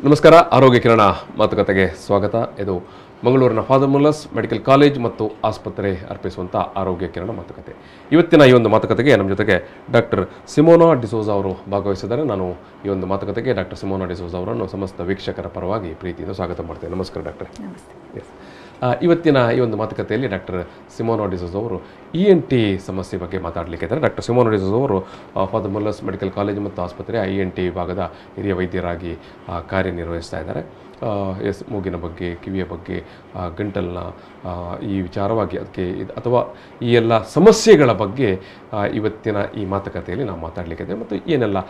ನಮಸ್ಕಾರ, ಆರೋಗ್ಯ ಕಿರಣ ಮಾತುಕತೆಗೆ ಸ್ವಾಗತ. ಇದು ಮಂಗಳೂರಿನ ಫಾದರ್ ಮುಲ್ಲರ್ಸ್ ಮೆಡಿಕಲ್ ಕಾಲೇಜ್ ಮತ್ತು ಆಸ್ಪತ್ರೆ ಅರ್ಪಿಸುವಂಥ ಆರೋಗ್ಯ ಕಿರಣ ಮಾತುಕತೆ. ಇವತ್ತಿನ ಈ ಒಂದು ಮಾತುಕತೆಗೆ ನಮ್ಮ ಜೊತೆಗೆ ಡಾಕ್ಟರ್ ಸಿಮೋನಾ ಡಿಸೋಜಾ ಅವರು ಭಾಗವಹಿಸಿದ್ದಾರೆ. ನಾನು ಈ ಒಂದು ಮಾತುಕತೆಗೆ ಡಾಕ್ಟರ್ ಸಿಮೋನಾ ಡಿಸೋಜಾ ಅವರನ್ನು ಸಮಸ್ತ ವೀಕ್ಷಕರ ಪರವಾಗಿ ಪ್ರೀತಿಯಿಂದ ಸ್ವಾಗತ ಮಾಡ್ತೇನೆ. ನಮಸ್ಕಾರ ಡಾಕ್ಟರ್. ಎಸ್, ಇವತ್ತಿನ ಈ ಒಂದು ಮಾತುಕತೆಯಲ್ಲಿ ಡಾಕ್ಟರ್ ಸಿಮೋನಾ ಡಿಸೋಜಾ ಅವರು ENT ಸಮಸ್ಯೆ ಬಗ್ಗೆ ಮಾತಾಡಲಿಕ್ಕಿದ್ದಾರೆ. ಡಾಕ್ಟರ್ ಸಿಮೋನಾ ಡಿಸೋಜಾ ಅವರು ಫಾದರ್ ಮುಲ್ಲರ್ಸ್ ಮೆಡಿಕಲ್ ಕಾಲೇಜ್ ಮತ್ತು ಆಸ್ಪತ್ರೆಯ ENT ವಿಭಾಗದ ಹಿರಿಯ ವೈದ್ಯರಾಗಿ ಕಾರ್ಯನಿರ್ವಹಿಸ್ತಾ ಇದ್ದಾರೆ. ಮೂಗಿನ ಬಗ್ಗೆ, ಕಿವಿಯ ಬಗ್ಗೆ, ಗಂಟಲಿನ ಈ ವಿಚಾರವಾಗಿ ಅದಕ್ಕೆ ಅಥವಾ ಈ ಎಲ್ಲ ಸಮಸ್ಯೆಗಳ ಬಗ್ಗೆ ಇವತ್ತಿನ ಈ ಮಾತುಕತೆಯಲ್ಲಿ ನಾವು ಮಾತಾಡಲಿಕ್ಕಿದೆ ಮತ್ತು ಏನೆಲ್ಲ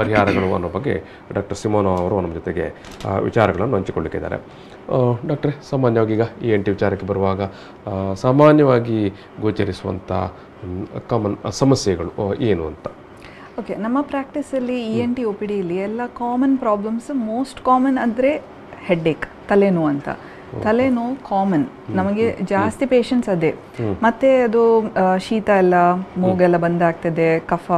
ಪರಿಹಾರಗಳು ಅನ್ನೋ ಬಗ್ಗೆ ಡಾಕ್ಟರ್ ಸಿಮೋನಾ ಅವರು ನಮ್ಮ ಜೊತೆಗೆ ವಿಚಾರಗಳನ್ನು ಹಂಚಿಕೊಳ್ಳಿಕ್ಕಿದ್ದಾರೆ. ಡಾಕ್ಟ್ರೆ, ಸಾಮಾನ್ಯವಾಗಿ ಈಗ ENT ವಿಚಾರಕ್ಕೆ ಬರುವಾಗ ಸಾಮಾನ್ಯವಾಗಿ ಗೋಚರಿಸುವಂಥ ಕಾಮನ್ ಸಮಸ್ಯೆಗಳು ಏನು ಅಂತ? ಓಕೆ, ನಮ್ಮ ಪ್ರಾಕ್ಟೀಸಲ್ಲಿ ENT OPDಯಲ್ಲಿ ಎಲ್ಲ ಕಾಮನ್ ಪ್ರಾಬ್ಲಮ್ಸ್, ಮೋಸ್ಟ್ ಕಾಮನ್ ಅಂದರೆ ಹೆಡ್ಏಕ್, ತಲೆನೋವು ಅಂತ. ತಲೆನೋವು ಕಾಮನ್, ನಮಗೆ ಜಾಸ್ತಿ ಪೇಷಂಟ್ಸ್ ಅದೇ. ಮತ್ತೆ ಅದು ಶೀತ ಎಲ್ಲ, ಮೂಗೆಲ್ಲ ಬಂದಾಗ್ತದೆ, ಕಫ,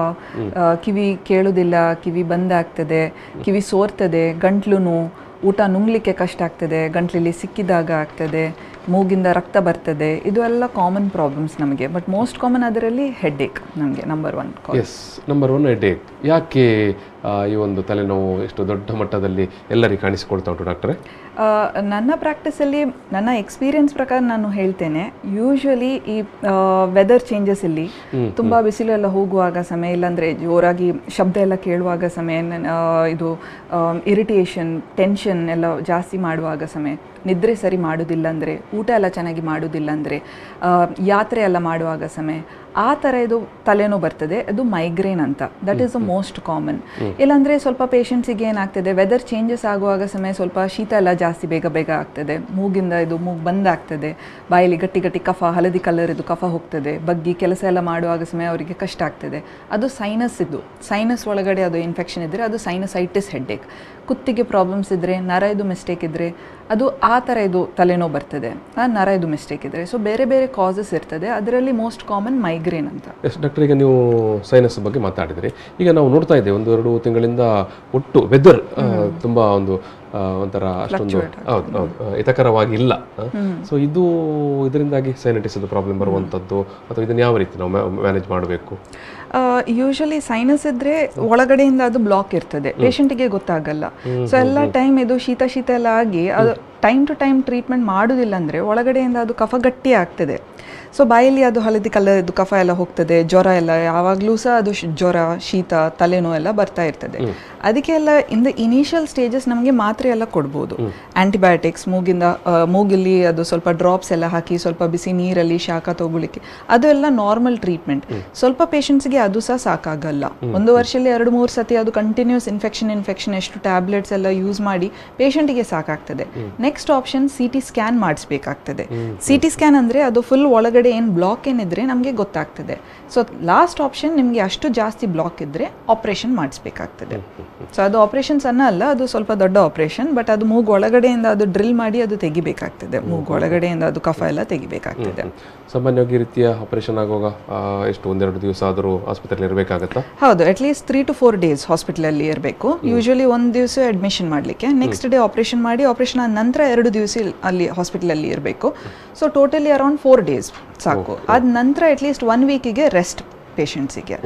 ಕಿವಿ ಕೇಳೋದಿಲ್ಲ, ಕಿವಿ ಬಂದಾಗ್ತದೆ, ಕಿವಿ ಸೋರ್ತದೆ, ಗಂಟ್ಲು ನೋವು, ಊಟ ನುಂಗ್ಲಿಕ್ಕೆ ಕಷ್ಟ ಆಗ್ತದೆ, ಗಂಟ್ಲಲ್ಲಿ ಸಿಕ್ಕಿದಾಗ ಆಗ್ತದೆ, ಮೂಗಿಂದ ರಕ್ತ ಬರ್ತದೆ. ಇದು ಎಲ್ಲ ಕಾಮನ್ ಪ್ರಾಬ್ಲಮ್ಸ್ ನಮಗೆ. ಬಟ್ ಮೋಸ್ಟ್ ಕಾಮನ್ ಅದರಲ್ಲಿ ಹೆಡ್ಏಕ್ ನಮಗೆ ನಂಬರ್ 1. Yes, number 1 headache. ಯಾಕೆ ಈ ಒಂದು ತಲೆನೋವು ಎಷ್ಟು ದೊಡ್ಡ ಮಟ್ಟದಲ್ಲಿ ಎಲ್ಲರಿಗೆ ಕಾಣಿಸಿಕೊಳ್ತಾ ಉಂಟು ಡಾಕ್ಟ್ರೆ? ನನ್ನ ಪ್ರಾಕ್ಟೀಸಲ್ಲಿ, ನನ್ನ ಎಕ್ಸ್ಪೀರಿಯನ್ಸ್ ಪ್ರಕಾರ ನಾನು ಹೇಳ್ತೇನೆ, ಯೂಶ್ವಲಿ ಈ ವೆದರ್ ಚೇಂಜಸ್ ಇಲ್ಲಿ ತುಂಬ ಬಿಸಿಲೆಲ್ಲ ಹೋಗುವಾಗ ಸಮಯ, ಇಲ್ಲಾಂದರೆ ಜೋರಾಗಿ ಶಬ್ದ ಎಲ್ಲ ಕೇಳುವಾಗ ಸಮಯ, ಇದು ಇರಿಟೇಷನ್, ಟೆನ್ಷನ್ ಎಲ್ಲ ಜಾಸ್ತಿ ಮಾಡುವಾಗ ಸಮಯ, ನಿದ್ರೆ ಸರಿ ಮಾಡೋದಿಲ್ಲ ಅಂದರೆ, ಊಟ ಎಲ್ಲ ಚೆನ್ನಾಗಿ ಮಾಡೋದಿಲ್ಲ ಅಂದರೆ, ಯಾತ್ರೆ ಎಲ್ಲ ಮಾಡುವಾಗ ಸಮಯ, ಆ ಥರ ಇದು ತಲೆನೋವು ಬರ್ತದೆ. ಅದು ಮೈಗ್ರೇನ್ ಅಂತ. That is the most common. ಇಲ್ಲಾಂದರೆ ಸ್ವಲ್ಪ ಪೇಷಂಟ್ಸಿಗೆ ಏನಾಗ್ತದೆ, ವೆದರ್ ಚೇಂಜಸ್ ಆಗುವಾಗ ಸಮಯ ಸ್ವಲ್ಪ ಶೀತ ಎಲ್ಲ ಜಾಸ್ತಿ ಬೇಗ ಬೇಗ ಆಗ್ತದೆ, ಮೂಗಿಂದ ಇದು ಮೂಗು ಬಂದಾಗ್ತದೆ, ಬಾಯಲ್ಲಿ ಗಟ್ಟಿ ಗಟ್ಟಿ ಕಫ, ಹಳದಿ ಕಲರ್ ಇದು ಕಫ ಹೋಗ್ತದೆ, ಬಗ್ಗಿ ಕೆಲಸ ಎಲ್ಲ ಮಾಡುವಾಗ ಸಮಯ ಅವರಿಗೆ ಕಷ್ಟ ಆಗ್ತದೆ. ಅದು ಸೈನಸ್, ಇದು ಸೈನಸ್ ಒಳಗಡೆ ಅದು ಇನ್ಫೆಕ್ಷನ್ ಇದ್ದರೆ ಅದು ಸೈನಸೈಟಿಸ್ ಹೆಡ್ಏಕ್. ಕುತ್ತಿಗೆ ಪ್ರಾಬ್ಲಮ್ಸ್ ಇದ್ದರೆ, ನರ ಇದು ಮಿಸ್ಟೇಕ್ ಇದ್ದರೆ ಅದು ಆ ಥರ ಇದು ತಲೆನೋವು ಬರ್ತದೆ, ನರ ಇದು ಮಿಸ್ಟೇಕ್ ಇದ್ದರೆ. ಸೊ ಬೇರೆ ಬೇರೆ ಕಾಸಸ್ ಇರ್ತದೆ, ಅದರಲ್ಲಿ ಮೋಸ್ಟ್ ಕಾಮನ್ ಮೈಗ್ರೇನ್ ಅಂತ. ಎಸ್ ಡಾಕ್ಟರ್, ಈಗ ನೀವು ಸೈನಸ್ ಬಗ್ಗೆ ಮಾತಾಡಿದ್ರಿ. ಈಗ ನಾವು ನೋಡ್ತಾ ಇದ್ದೇವೆ 1-2 ತಿಂಗಳಿಂದ ಒಟ್ಟು ವೆದರ್ ತುಂಬ ಒಂಥರ ಅಷ್ಟೊಂದು ಹಿತಕರವಾಗಿ ಇಲ್ಲ. ಸೊ ಇದರಿಂದಾಗಿ ಸೈನಟಿಸ್ ಪ್ರಾಬ್ಲಮ್ ಬರುವಂಥದ್ದು ಅಥವಾ ಇದನ್ನು ಯಾವ ರೀತಿ ನಾವು ಮ್ಯಾನೇಜ್ ಮಾಡಬೇಕು? ಯೂಶಲಿ ಸೈನಸ್ ಇದ್ರೆ ಒಳಗಡೆಯಿಂದ ಅದು ಬ್ಲಾಕ್ ಇರ್ತದೆ, ಪೇಷಂಟಿಗೆ ಗೊತ್ತಾಗಲ್ಲ. ಸೊ ಎಲ್ಲ ಟೈಮ್ ಇದು ಶೀತ ಎಲ್ಲ ಆಗಿ ಅದು ಟೈಮ್ ಟು ಟೈಮ್ ಟ್ರೀಟ್ಮೆಂಟ್ ಮಾಡೋದಿಲ್ಲ ಅಂದರೆ ಒಳಗಡೆಯಿಂದ ಅದು ಕಫ ಗಟ್ಟಿ ಆಗ್ತದೆ. ಸೊ ಬಾಯಲ್ಲಿ ಅದು ಹಳದಿ ಕಲರ್ದು ಕಫ ಎಲ್ಲ ಹೋಗ್ತದೆ, ಜ್ವರ ಎಲ್ಲ ಯಾವಾಗಲೂ ಸಹ ಅದು ಜ್ವರ, ಶೀತ, ತಲೆನೋವು ಎಲ್ಲ ಬರ್ತಾ ಇರ್ತದೆ. ಅದಕ್ಕೆಲ್ಲ ಇನ್ ದ ಇನಿಷಿಯಲ್ ಸ್ಟೇಜಸ್ ನಮಗೆ ಮಾತ್ರೆ ಎಲ್ಲ ಕೊಡ್ಬೋದು, ಆ್ಯಂಟಿಬಯೋಟಿಕ್ಸ್, ಮೂಗಿಲ್ಲಿ ಅದು ಸ್ವಲ್ಪ ಡ್ರಾಪ್ಸ್ ಎಲ್ಲ ಹಾಕಿ ಸ್ವಲ್ಪ ಬಿಸಿ ನೀರಲ್ಲಿ ಶಾಖ ತಗೊಳ್ಳಿಕ್ಕೆ, ಅದು ಎಲ್ಲ ನಾರ್ಮಲ್ ಟ್ರೀಟ್ಮೆಂಟ್. ಸ್ವಲ್ಪ ಪೇಷಂಟ್ಸ್ಗೆ ಅದು ಸಹ ಸಾಕಾಗಲ್ಲ. 1 ವರ್ಷದಲ್ಲಿ 2-3 ಸತಿ ಅದು ಕಂಟಿನ್ಯೂಸ್ ಇನ್ಫೆಕ್ಷನ್ ಎಷ್ಟು ಟ್ಯಾಬ್ಲೆಟ್ಸ್ ಎಲ್ಲ ಯೂಸ್ ಮಾಡಿ ಪೇಷಂಟಿಗೆ ಸಾಕಾಗ್ತದೆ. ನೆಕ್ಸ್ಟ್ ಆಪ್ಷನ್ CT ಸ್ಕ್ಯಾನ್ ಮಾಡಿಸ್ಬೇಕಾಗ್ತದೆ. CT ಸ್ಕ್ಯಾನ್ ಅಂದರೆ ಅದು ಫುಲ್ ಒಳಗಡೆ ಏನು ಬ್ಲಾಕ್ ಏನಿದ್ರೆ ನಮಗೆ ಗೊತ್ತಾಗ್ತದೆ. ಸೊ ಲಾಸ್ಟ್ ಆಪ್ಷನ್, ನಿಮಗೆ ಅಷ್ಟು ಜಾಸ್ತಿ ಬ್ಲಾಕ್ ಇದ್ದರೆ ಆಪ್ರೇಷನ್ ಮಾಡಿಸ್ಬೇಕಾಗ್ತದೆ. ಸೊ ಅದು ಆಪ್ರೇಷನ್ ಸಣ್ಣ ಅಲ್ಲ, ಅದು ಸ್ವಲ್ಪ ದೊಡ್ಡ ಆಪ್ರೇಷನ್. ಬಟ್ ಅದು ಮೂಗು ಒಳಗಡೆಯಿಂದ ಅದು ಡ್ರಿಲ್ ಮಾಡಿ ಅದು ತೆಗಿಬೇಕಾಗ್ತದೆ, ಮೂಗು ಒಳಗಡೆಯಿಂದ ಅದು ಕಫ ಎಲ್ಲ ತೆಗಿಬೇಕಾಗ್ತದೆ. ಸಾಮಾನ್ಯವಾಗಿ ರೀತಿಯ ಆಪರೇಷನ್ ಆಗುವಾಗ ಎಷ್ಟು 1-2 ದಿವಸ ಆದರೂ ಆಸ್ಪತ್ರೆಯಲ್ಲಿ ಇರಬೇಕಾಗತ್ತಾ? ಹೌದು, ಅಟ್ಲೀಸ್ಟ್ 3 to 4 days ಹಾಸ್ಪಿಟಲಲ್ಲಿ ಇರಬೇಕು. ಯೂಶಲಿ 1 ದಿವಸ ಅಡ್ಮಿಷನ್ ಮಾಡಲಿಕ್ಕೆ, ನೆಕ್ಸ್ಟ್ ಡೇ ಆಪರೇಷನ್ ಮಾಡಿ, ಆಪರೇಷನ್ ಆದ ನಂತರ 2 ದಿವಸ ಅಲ್ಲಿ ಹಾಸ್ಪಿಟಲಲ್ಲಿ ಇರಬೇಕು. ಸೊ ಟೋಟಲಿ ಅರೌಂಡ್ 4 days ಸಾಕು. ಅದ ನಂತರ ಅಟ್ಲೀಸ್ಟ್ 1 ವೀಕಿಗೆ ರೆಸ್ಟ್ ಪೇಷಂಟ್ಸಿಗೆ.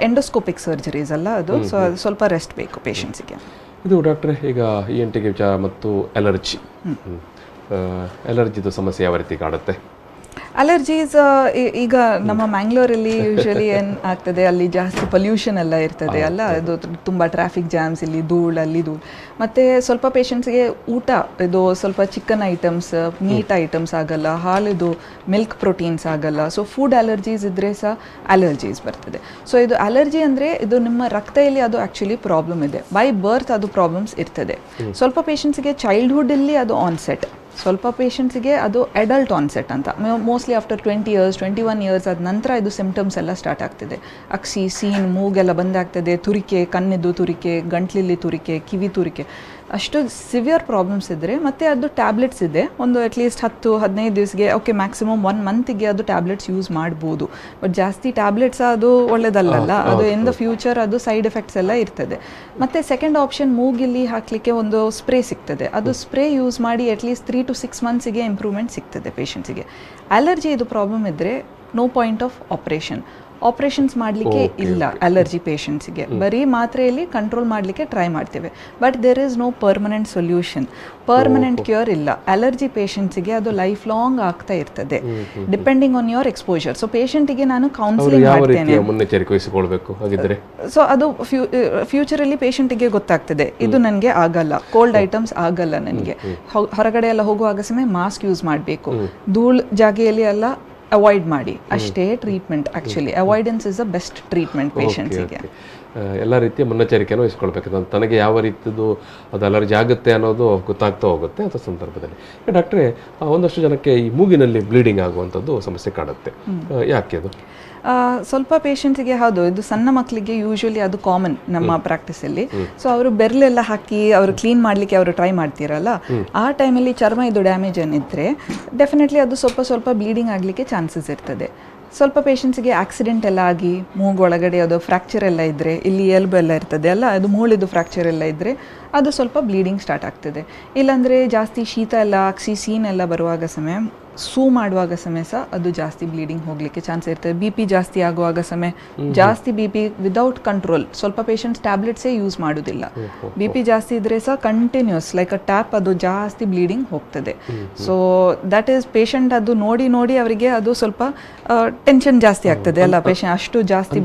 ಎಂಡೋಸ್ಕೋಪಿಕ್ ಸರ್ಜರೀಸ್ ಅಲ್ಲ ಅದು, ಸೊ ಅದು ಸ್ವಲ್ಪ ರೆಸ್ಟ್ ಬೇಕು ಪೇಷಂಟ್ಸಿಗೆ. ಇದು ಡಾಕ್ಟ್ರೆ, ಈಗ ENTಗೆ ವಿಚಾರ ಮತ್ತು ಅಲರ್ಜಿದು ಸಮಸ್ಯೆ ಯಾವ ರೀತಿ ಕಾಡುತ್ತೆ? ಅಲರ್ಜೀಸ್ ಈಗ ನಮ್ಮ ಮ್ಯಾಂಗ್ಳೂರಲ್ಲಿ ಯೂಶಲಿ ಏನು ಆಗ್ತದೆ, ಅಲ್ಲಿ ಜಾಸ್ತಿ ಪೊಲ್ಯೂಷನ್ ಎಲ್ಲ ಇರ್ತದೆ ಅಲ್ಲ, ಅದು ತುಂಬ ಟ್ರಾಫಿಕ್ ಜಾಮ್ಸ್, ಇಲ್ಲಿ ಧೂಳು. ಮತ್ತು ಸ್ವಲ್ಪ ಪೇಷಂಟ್ಸ್ಗೆ ಊಟ ಇದು ಸ್ವಲ್ಪ ಚಿಕನ್ ಐಟಮ್ಸ್, ಮೀಟ್ ಐಟಮ್ಸ್ ಆಗಲ್ಲ, ಹಾಲಿದು ಮಿಲ್ಕ್ ಪ್ರೋಟೀನ್ಸ್ ಆಗಲ್ಲ. ಸೊ ಫುಡ್ ಅಲರ್ಜೀಸ್ ಇದ್ದರೆ ಸಹ ಅಲರ್ಜೀಸ್ ಬರ್ತದೆ. ಸೊ ಇದು ಅಲರ್ಜಿ ಅಂದರೆ ಇದು ನಿಮ್ಮ ರಕ್ತದಲ್ಲಿ ಅದು ಆ್ಯಕ್ಚುಲಿ ಪ್ರಾಬ್ಲಮ್ ಇದೆ. ಬೈ ಬರ್ತ್ ಅದು ಪ್ರಾಬ್ಲಮ್ಸ್ ಇರ್ತದೆ. ಸ್ವಲ್ಪ ಪೇಷಂಟ್ಸ್ಗೆ ಚೈಲ್ಡ್ಹುಡ್ಡಲ್ಲಿ ಅದು ಆನ್ಸೆಟ್, ಸ್ವಲ್ಪ ಪೇಷಂಟ್ಸಿಗೆ ಅದು ಅಡಲ್ಟ್ ಆನ್ಸೆಟ್ ಅಂತ. ಮೋಸ್ಟ್ಲಿ ಆಫ್ಟರ್ 20 years 21 years ಆದ ನಂತರ ಇದು ಸಿಂಪ್ಟಮ್ಸ್ ಎಲ್ಲ ಸ್ಟಾರ್ಟ್ ಆಗ್ತದೆ. ಅಕ್ಸಿ, ಸೀನ್, ಮೂಗೆಲ್ಲ ಬಂದಾಗ್ತದೆ, ತುರಿಕೆ, ಕಣ್ಣಿದ್ದು ತುರಿಕೆ, ಗಂಟ್ಲಲ್ಲಿ ತುರಿಕೆ, ಕಿವಿ ತುರಿಕೆ. ಅಷ್ಟು ಸಿವಿಯರ್ ಪ್ರಾಬ್ಲಮ್ಸ್ ಇದ್ದರೆ ಮತ್ತು ಅದು ಟ್ಯಾಬ್ಲೆಟ್ಸ್ ಇದೆ ಒಂದು ಅಟ್ಲೀಸ್ಟ್ 10-15 ದಿವಸಕ್ಕೆ ಓಕೆ ಮ್ಯಾಕ್ಸಿಮಮ್ 1 ಮಂತಿಗೆ ಅದು ಟ್ಯಾಬ್ಲೆಟ್ಸ್ ಯೂಸ್ ಮಾಡ್ಬೋದು. ಬಟ್ ಜಾಸ್ತಿ ಟ್ಯಾಬ್ಲೆಟ್ಸ್ ಅದು ಒಳ್ಳೆಯದಲ್ಲ, ಅದು ಇನ್ ದ ಫ್ಯೂಚರ್ ಅದು ಸೈಡ್ ಎಫೆಕ್ಟ್ಸ್ ಎಲ್ಲ ಇರ್ತದೆ. ಮತ್ತು ಸೆಕೆಂಡ್ ಆಪ್ಷನ್ ಮೂಗಿಲ್ಲಿ ಹಾಕಲಿಕ್ಕೆ ಒಂದು ಸ್ಪ್ರೇ ಸಿಗ್ತದೆ, ಅದು ಸ್ಪ್ರೇ ಯೂಸ್ ಮಾಡಿ ಅಟ್ಲೀಸ್ಟ್ 3 to 6 ಮಂತ್ಸಿಗೆ ಇಂಪ್ರೂವ್ಮೆಂಟ್ ಸಿಗ್ತದೆ ಪೇಷಂಟ್ಸಿಗೆ. ಅಲರ್ಜಿ ಇದು ಪ್ರಾಬ್ಲಮ್ ಇದ್ದರೆ ನೋ ಪಾಯಿಂಟ್ ಆಫ್ ಆಪರೇಷನ್ಸ್ ಮಾಡಲಿಕ್ಕೆ ಇಲ್ಲ ಅಲರ್ಜಿ ಪೇಷಂಟ್ಸಿಗೆ, ಬರೀ ಮಾತ್ರೆಯಲ್ಲಿ ಕಂಟ್ರೋಲ್ ಮಾಡಲಿಕ್ಕೆ ಟ್ರೈ ಮಾಡ್ತೇವೆ. But there is no permanent solution, permanent cure ಇಲ್ಲ. ಅಲರ್ಜಿ ಪೇಷಂಟ್ಸಿಗೆ ಅದು ಲೈಫ್ ಲಾಂಗ್ ಆಗ್ತಾ ಇರ್ತದೆ depending on your exposure. So ಪೇಷಂಟಿಗೆ ನಾನು ಕೌನ್ಸಿಲಿಂಗ್ ಮಾಡ್ತೇನೆ. ಸೊ ಅದು ಫ್ಯೂಚರಲ್ಲಿ ಪೇಷಂಟಿಗೆ ಗೊತ್ತಾಗ್ತದೆ ಇದು ನನಗೆ ಆಗಲ್ಲ, ಕೋಲ್ಡ್ ಐಟಮ್ಸ್ ಆಗಲ್ಲ ನನಗೆ, ಹೊರಗಡೆ ಎಲ್ಲ ಹೋಗುವಾಗ ಸಮಯ ಮಾಸ್ಕ್ ಯೂಸ್ ಮಾಡಬೇಕು, ಧೂಳು ಜಾಗೆಯಲ್ಲಿ ಎಲ್ಲ ಅವಾಯ್ಡ್ ಮಾಡಿ, ಅಷ್ಟೇ treatment. Actually avoidance is the best treatment ಪೇಷಂಟ್ಸಿಗೆ. ಎಲ್ಲ ರೀತಿಯ ಮುನ್ನೆಚ್ಚರಿಕೆನೂ ವಹಿಸ್ಕೊಳ್ಬೇಕು, ತನಗೆ ಯಾವ ರೀತಿದು ಅದು ಅಲರ್ಜಿ ಆಗುತ್ತೆ ಅನ್ನೋದು ಗೊತ್ತಾಗ್ತಾ ಹೋಗುತ್ತೆ ಅಂತ ಸಂದರ್ಭದಲ್ಲಿ. ಡಾಕ್ಟ್ರೇ, ಒಂದಷ್ಟು ಜನಕ್ಕೆ ಈ ಮೂಗಿನಲ್ಲಿ ಬ್ಲೀಡಿಂಗ್ ಆಗುವಂಥದ್ದು ಸಮಸ್ಯೆ ಕಾಡುತ್ತೆ, ಯಾಕೆ ಅದು? ಸ್ವಲ್ಪ ಪೇಷಂಟ್ಸಿಗೆ ಹೌದು, ಇದು ಸಣ್ಣ ಮಕ್ಕಳಿಗೆ ಯೂಶ್ವಲಿ ಅದು ಕಾಮನ್ ನಮ್ಮ ಪ್ರಾಕ್ಟೀಸಲ್ಲಿ. ಸೊ ಅವರು ಬೆರಳೆಲ್ಲ ಹಾಕಿ ಅವರು ಕ್ಲೀನ್ ಮಾಡಲಿಕ್ಕೆ ಅವರು ಟ್ರೈ ಮಾಡ್ತೀರಲ್ಲ, ಆ ಟೈಮಲ್ಲಿ ಚರ್ಮ ಇದು ಡ್ಯಾಮೇಜ್ ಏನಿದ್ರೆ ಡೆಫಿನೆಟ್ಲಿ ಅದು ಸ್ವಲ್ಪ ಬ್ಲೀಡಿಂಗ್ ಆಗಲಿಕ್ಕೆ ಚಾನ್ಸಸ್ ಇರ್ತದೆ. ಸ್ವಲ್ಪ ಪೇಷಂಟ್ಸಿಗೆ ಆಕ್ಸಿಡೆಂಟ್ ಎಲ್ಲ ಆಗಿ ಮೂಗು ಒಳಗಡೆ ಅದು ಫ್ರ್ಯಾಕ್ಚರ್ ಎಲ್ಲ ಇದ್ದರೆ, ಇಲ್ಲಿ ಎಲ್ಬು ಎಲ್ಲ ಇರ್ತದೆ ಅಲ್ಲ, ಅದು ಮೂಳಿದು ಫ್ರ್ಯಾಕ್ಚರ್ ಎಲ್ಲ ಇದ್ದರೆ ಅದು ಸ್ವಲ್ಪ ಬ್ಲೀಡಿಂಗ್ ಸ್ಟಾರ್ಟ್ ಆಗ್ತದೆ. ಇಲ್ಲಾಂದರೆ ಜಾಸ್ತಿ ಶೀತ ಎಲ್ಲ ಹಾಕ್ಸಿ ಸೀನ್ ಎಲ್ಲ ಬರುವಾಗ ಸಮಯ ಸೂ ಮಾಡುವಾಗ ಸಮಯ ಸಹ ಅದು ಜಾಸ್ತಿ ಬ್ಲೀಡಿಂಗ್ ಹೋಗಲಿಕ್ಕೆ ಚಾನ್ಸ್ ಇರ್ತದೆ. BP ಜಾಸ್ತಿ ಆಗುವಾಗ ಸಮಯ ಜಾಸ್ತಿ BP ವಿದೌಟ್ ಕಂಟ್ರೋಲ್, ಸ್ವಲ್ಪ ಪೇಷಂಟ್ಸ್ ಟ್ಯಾಬ್ಲೆಟ್ಸೇ ಯೂಸ್ ಮಾಡೋದಿಲ್ಲ. BP ಜಾಸ್ತಿ ಇದ್ದರೆ ಸಹ ಕಂಟಿನ್ಯೂಸ್ ಲೈಕ್ ಅ ಟ್ಯಾಪ್ ಅದು ಜಾಸ್ತಿ ಬ್ಲೀಡಿಂಗ್ ಹೋಗ್ತದೆ. ಸೊ ದಟ್ ಈಸ್ ಪೇಷಂಟ್ ಅದು ನೋಡಿ ಅವರಿಗೆ ಅದು ಸ್ವಲ್ಪ ಟೆನ್ಷನ್ ಜಾಸ್ತಿ ಆಗ್ತದೆ ಅಲ್ಲ, ಪೇಷಂಟ್ ಅಷ್ಟು ಜಾಸ್ತಿ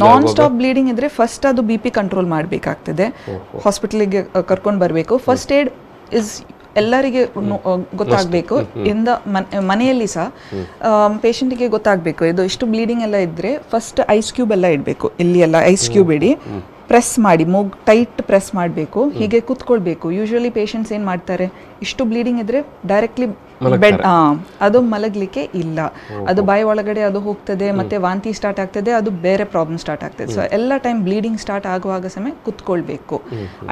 ನಾನ್ ಸ್ಟಾಪ್ ಬ್ಲೀಡಿಂಗ್ ಇದ್ರೆ ಫಸ್ಟ್ ಅದು BP ಕಂಟ್ರೋಲ್ ಮಾಡಬೇಕಾಗ್ತದೆ, ಹಾಸ್ಪಿಟಲಿಗೆ ಕರ್ಕೊಂಡು ಬರಬೇಕು. ಫಸ್ಟ್ ಏಡ್ ಇಸ್ ಎಲ್ಲರಿಗೆ ಗೊತ್ತಾಗಬೇಕು, ಇಂದ ಮನೆಯಲ್ಲಿ ಸಹ ಪೇಷಂಟಿಗೆ ಗೊತ್ತಾಗಬೇಕು ಇದು ಇಷ್ಟು ಬ್ಲೀಡಿಂಗ್ ಎಲ್ಲ ಇದ್ದರೆ ಫಸ್ಟ್ ಐಸ್ ಕ್ಯೂಬ್ ಎಲ್ಲ ಇಡಬೇಕು, ಇಲ್ಲಿ ಎಲ್ಲ ಐಸ್ ಕ್ಯೂಬ್ ಇಡಿ ಪ್ರೆಸ್ ಮಾಡಿ ಮೂಗ್ ಟೈಟ್ ಪ್ರೆಸ್ ಮಾಡಬೇಕು, ಹೀಗೆ ಕೂತ್ಕೊಳ್ಬೇಕು. ಯೂಶ್ವಲಿ ಪೇಷಂಟ್ಸ್ ಏನು ಮಾಡ್ತಾರೆ, ಇಷ್ಟು ಬ್ಲೀಡಿಂಗ್ ಇದ್ದರೆ ಡೈರೆಕ್ಟ್ಲಿ ಬೆಡ್ ಅದು ಮಲಗಲಿಕ್ಕೆ ಇಲ್ಲ, ಅದು ಬಾಯಿ ಒಳಗಡೆ ಅದು ಹೋಗ್ತದೆ ಮತ್ತೆ ವಾಂತಿ ಸ್ಟಾರ್ಟ್ ಆಗ್ತದೆ, ಅದು ಬೇರೆ ಪ್ರಾಬ್ಲಮ್ ಸ್ಟಾರ್ಟ್ ಆಗ್ತದೆ. ಸೊ ಎಲ್ಲ ಟೈಮ್ ಬ್ಲೀಡಿಂಗ್ ಸ್ಟಾರ್ಟ್ ಆಗುವಾಗ ಸಮಯ ಕುತ್ಕೊಳ್ಬೇಕು,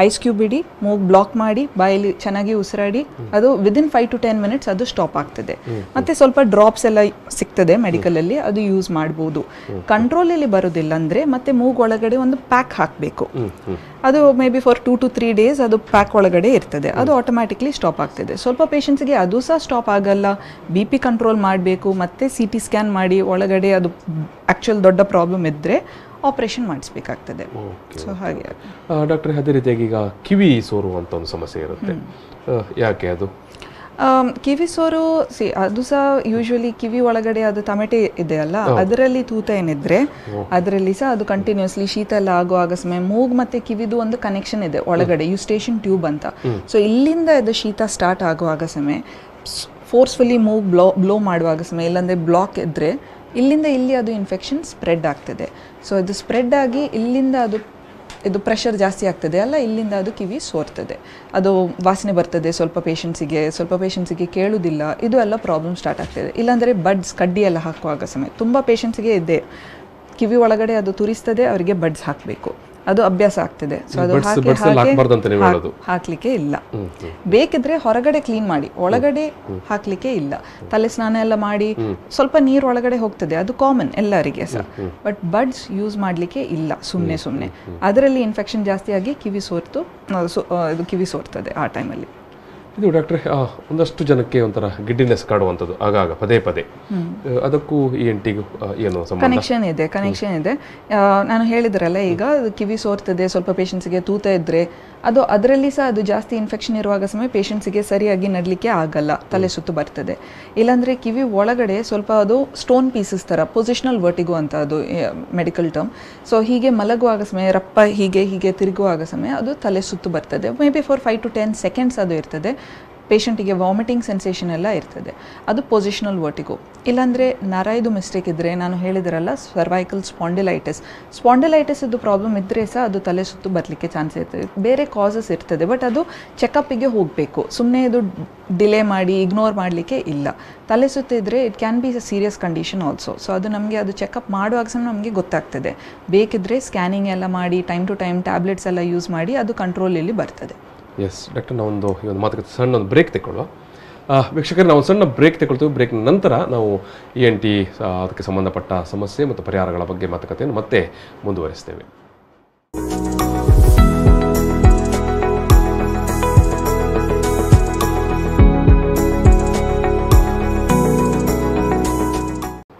ಐಸ್ ಕ್ಯೂಬ್ ಇಡಿ, ಮೂಗ್ ಬ್ಲಾಕ್ ಮಾಡಿ, ಬಾಯಲ್ಲಿ ಚೆನ್ನಾಗಿ ಉಸಿರಾಡಿ, ಅದು ವಿದಿನ್ 5 to 10 minutes ಅದು ಸ್ಟಾಪ್ ಆಗ್ತದೆ. ಮತ್ತೆ ಸ್ವಲ್ಪ ಡ್ರಾಪ್ಸ್ ಎಲ್ಲ ಸಿಗ್ತದೆ ಮೆಡಿಕಲಲ್ಲಿ, ಅದು ಯೂಸ್ ಮಾಡ್ಬೋದು. ಕಂಟ್ರೋಲಲ್ಲಿ ಬರೋದಿಲ್ಲ ಅಂದರೆ ಮತ್ತೆ ಮೂಗ್ ಒಳಗಡೆ ಒಂದು ಪ್ಯಾಕ್ ಹಾಕಬೇಕು, ಅದು may be for 2 to 3 days ಅದು ಪ್ಯಾಕ್ ಒಳಗಡೆ ಇರ್ತದೆ, ಅದು ಆಟೋಮ್ಯಾಟಿಕ್ಲಿ ಸ್ಟಾಪ್ ಆಗ್ತದೆ. ಸ್ವಲ್ಪ ಪೇಷಂಟ್ಸ್ಗೆ ಅದು ಸಹ ಸ್ಟಾಪ್ ಆಗಲ್ಲ, BP ಕಂಟ್ರೋಲ್ ಮಾಡಬೇಕು, ಮತ್ತೆ CT ಸ್ಕ್ಯಾನ್ ಮಾಡಿ ಒಳಗಡೆ ಅದು ಆ್ಯಕ್ಚುಲ್ ದೊಡ್ಡ ಪ್ರಾಬ್ಲಮ್ ಇದ್ದರೆ ಆಪರೇಷನ್ ಮಾಡಿಸ್ಬೇಕಾಗ್ತದೆ. ಸೊ ಹಾಗೆ ಡಾಕ್ಟ್ರೆ, ಅದೇ ರೀತಿಯಾಗಿ ಈಗ ಕಿವಿ ಸೋರುವಂಥ ಒಂದು ಸಮಸ್ಯೆ ಇರುತ್ತೆ, ಯಾಕೆ ಅದು? ಕಿವಿ ಸೋರು ಅದು ಸಹ ಯೂಶ್ವಲಿ ಕಿವಿ ಒಳಗಡೆ ಅದು ತಮಟೆ ಇದೆ ಅಲ್ಲ, ಅದರಲ್ಲಿ ತೂತ ಏನಿದ್ರೆ ಅದರಲ್ಲಿ ಸಹ ಅದು ಕಂಟಿನ್ಯೂಸ್ಲಿ ಶೀತ ಎಲ್ಲ ಆಗುವಾಗ ಸಮಯ ಮೂಗ್ ಮತ್ತೆ ಕಿವಿದು ಒಂದು ಕನೆಕ್ಷನ್ ಇದೆ ಒಳಗಡೆ, ಯುಸ್ಟೇಷನ್ ಟ್ಯೂಬ್ ಅಂತ. ಸೊ ಇಲ್ಲಿಂದ ಅದು ಶೀತ ಸ್ಟಾರ್ಟ್ ಆಗುವಾಗ ಸಮಯ ಫೋರ್ಸ್ಫುಲಿ ಮೂಗ್ ಬ್ಲೋ ಮಾಡುವಾಗ ಸಮಯ, ಇಲ್ಲಾಂದರೆ ಬ್ಲಾಕ್ ಇದ್ದರೆ ಇಲ್ಲಿಂದ ಇಲ್ಲಿ ಅದು ಇನ್ಫೆಕ್ಷನ್ ಸ್ಪ್ರೆಡ್ ಆಗ್ತದೆ. ಸೊ ಇದು ಸ್ಪ್ರೆಡ್ ಆಗಿ ಇಲ್ಲಿಂದ ಅದು ಇದು ಪ್ರೆಷರ್ ಜಾಸ್ತಿ ಆಗ್ತದೆ ಅಲ್ಲ, ಇಲ್ಲಿಂದ ಅದು ಕಿವಿ ಸೋರ್ತದೆ, ಅದು ವಾಸನೆ ಬರ್ತದೆ ಸ್ವಲ್ಪ ಪೇಷಂಟ್ಸಿಗೆ ಕೇಳುವುದಿಲ್ಲ, ಇದು ಎಲ್ಲ ಪ್ರಾಬ್ಲಮ್ ಸ್ಟಾರ್ಟ್ ಆಗ್ತದೆ. ಇಲ್ಲಾಂದರೆ ಬಡ್ಸ್ ಕಡ್ಡಿ ಎಲ್ಲ ಹಾಕುವಾಗ ಸಮಯ ತುಂಬ ಪೇಷಂಟ್ಸಿಗೆ ಇದೆ, ಕಿವಿ ಒಳಗಡೆ ಅದು ತುರಿಸ್ತದೆ, ಅವರಿಗೆ ಬಡ್ಸ್ ಹಾಕಬೇಕು, ಅದು ಅಭ್ಯಾಸ ಆಗ್ತದೆ. ಸೊ ಅದು ಹಾಕ್ಲಿಕ್ಕೆ ಇಲ್ಲ, ಬೇಕಿದ್ರೆ ಹೊರಗಡೆ ಕ್ಲೀನ್ ಮಾಡಿ, ಒಳಗಡೆ ಹಾಕ್ಲಿಕ್ಕೆ ಇಲ್ಲ. ತಲೆ ಸ್ನಾನ ಎಲ್ಲ ಮಾಡಿ ಸ್ವಲ್ಪ ನೀರು ಒಳಗಡೆ ಹೋಗ್ತದೆ, ಅದು ಕಾಮನ್ ಎಲ್ಲರಿಗೆ ಸಹ. ಬಟ್ ಬಡ್ಸ್ ಯೂಸ್ ಮಾಡಲಿಕ್ಕೆ ಇಲ್ಲ ಸುಮ್ಮನೆ, ಅದರಲ್ಲಿ ಇನ್ಫೆಕ್ಷನ್ ಜಾಸ್ತಿ ಆಗಿ ಕಿವಿ ಸೋರ್ತದೆ ಆ ಟೈಮಲ್ಲಿ. ಇದು ಡಾಕ್ಟ್ರೆ, ಒಂದಷ್ಟು ಜನಕ್ಕೆ ಒಂಥರ ಗಿಡ್ಡಿನೆಸ್ ಕಾಡುವಂಥದ್ದು ಆಗಾಗ ಪದೇ ಅದಕ್ಕೂ ENTಗೂ ಏನು ಕನೆಕ್ಷನ್ ಇದೆ. ನಾನು ಹೇಳಿದ್ರಲ್ಲ ಈಗ ಕಿವಿ ಸೋರ್ತದೆ, ಸ್ವಲ್ಪ ಪೇಷಂಟ್ಸಿಗೆ ತೂತ ಇದ್ದರೆ ಅದು ಅದರಲ್ಲಿ ಸಹ ಅದು ಜಾಸ್ತಿ ಇನ್ಫೆಕ್ಷನ್ ಇರುವಾಗ ಸಮಯ ಪೇಷಂಟ್ಸಿಗೆ ಸರಿಯಾಗಿ ನಡಲಿಕ್ಕೆ ಆಗಲ್ಲ, ತಲೆ ಸುತ್ತು ಬರ್ತದೆ. ಇಲ್ಲಾಂದರೆ ಕಿವಿ ಒಳಗಡೆ ಸ್ವಲ್ಪ ಅದು ಸ್ಟೋನ್ ಪೀಸಸ್ ಥರ, ಪೊಸಿಷನಲ್ ವರ್ಟಿಗೋ ಅಂತ ಅದು ಮೆಡಿಕಲ್ ಟರ್ಮ್. ಸೊ ಹೀಗೆ ಮಲಗುವಾಗ ಸಮಯ ರಪ್ಪ ಹೀಗೆ ತಿರುಗುವಾಗ ಸಮಯ ಅದು ತಲೆ ಸುತ್ತು ಬರ್ತದೆ, may be for 5 to 10 seconds ಅದು ಇರ್ತದೆ. ಪೇಷಂಟಿಗೆ ವಾಮಿಟಿಂಗ್ ಸೆನ್ಸೇಷನ್ ಎಲ್ಲ ಇರ್ತದೆ, ಅದು ಪೊಸಿಷನಲ್ ವರ್ಟಿಗೋ. ಇಲ್ಲಾಂದರೆ ನರ ಇದು ಮಿಸ್ಟೇಕ್ ಇದ್ದರೆ, ನಾನು ಹೇಳಿದ್ರಲ್ಲ ಸರ್ವೈಕಲ್ ಸ್ಪಾಂಡಿಲೈಟಿಸ್ ಇದು ಪ್ರಾಬ್ಲಮ್ ಇದ್ದರೆ ಸಹ ಅದು ತಲೆ ಸುತ್ತು ಬರಲಿಕ್ಕೆ ಚಾನ್ಸ್ ಇರ್ತದೆ. ಬೇರೆ ಕಾಸಸ್ ಇರ್ತದೆ, ಬಟ್ ಅದು ಚೆಕಪ್ಪಿಗೆ ಹೋಗಬೇಕು. ಸುಮ್ಮನೆ ಇದು ಡಿಲೇ ಮಾಡಿ ಇಗ್ನೋರ್ ಮಾಡಲಿಕ್ಕೆ ಇಲ್ಲ. ತಲೆ ಸುತ್ತು ಇದ್ದರೆ it can be a serious condition also. So ಅದು ನಮಗೆ ಅದು ಚೆಕಪ್ ಮಾಡುವಾಗ ಸಹ ನಮಗೆ ಗೊತ್ತಾಗ್ತದೆ. ಬೇಕಿದ್ದರೆ ಸ್ಕ್ಯಾನಿಂಗ್ ಎಲ್ಲ ಮಾಡಿ ಟೈಮ್ ಟು ಟೈಮ್ ಟ್ಯಾಬ್ಲೆಟ್ಸ್ ಎಲ್ಲ ಯೂಸ್ ಮಾಡಿ ಅದು ಕಂಟ್ರೋಲಲ್ಲಿ ಬರ್ತದೆ. ಎಸ್ ಡಾಕ್ಟರ್, ಈ ಒಂದು ಮಾತುಕತೆ ಸಣ್ಣ ಒಂದು ಬ್ರೇಕ್ ತಗೊಳ್ಳುವ. ವೀಕ್ಷಕರೇ, ನಾವು ಸಣ್ಣ ಬ್ರೇಕ್ ತಗೊಳ್ತೀವಿ. ಬ್ರೇಕ್ ನಂತರ ನಾವು ENT ಅದಕ್ಕೆ ಸಂಬಂಧಪಟ್ಟ ಸಮಸ್ಯೆ ಮತ್ತು ಪರಿಹಾರಗಳ ಬಗ್ಗೆ ಮಾತುಕತೆಯನ್ನು ಮತ್ತೆ ಮುಂದುವರಿಸ್ತೇವೆ.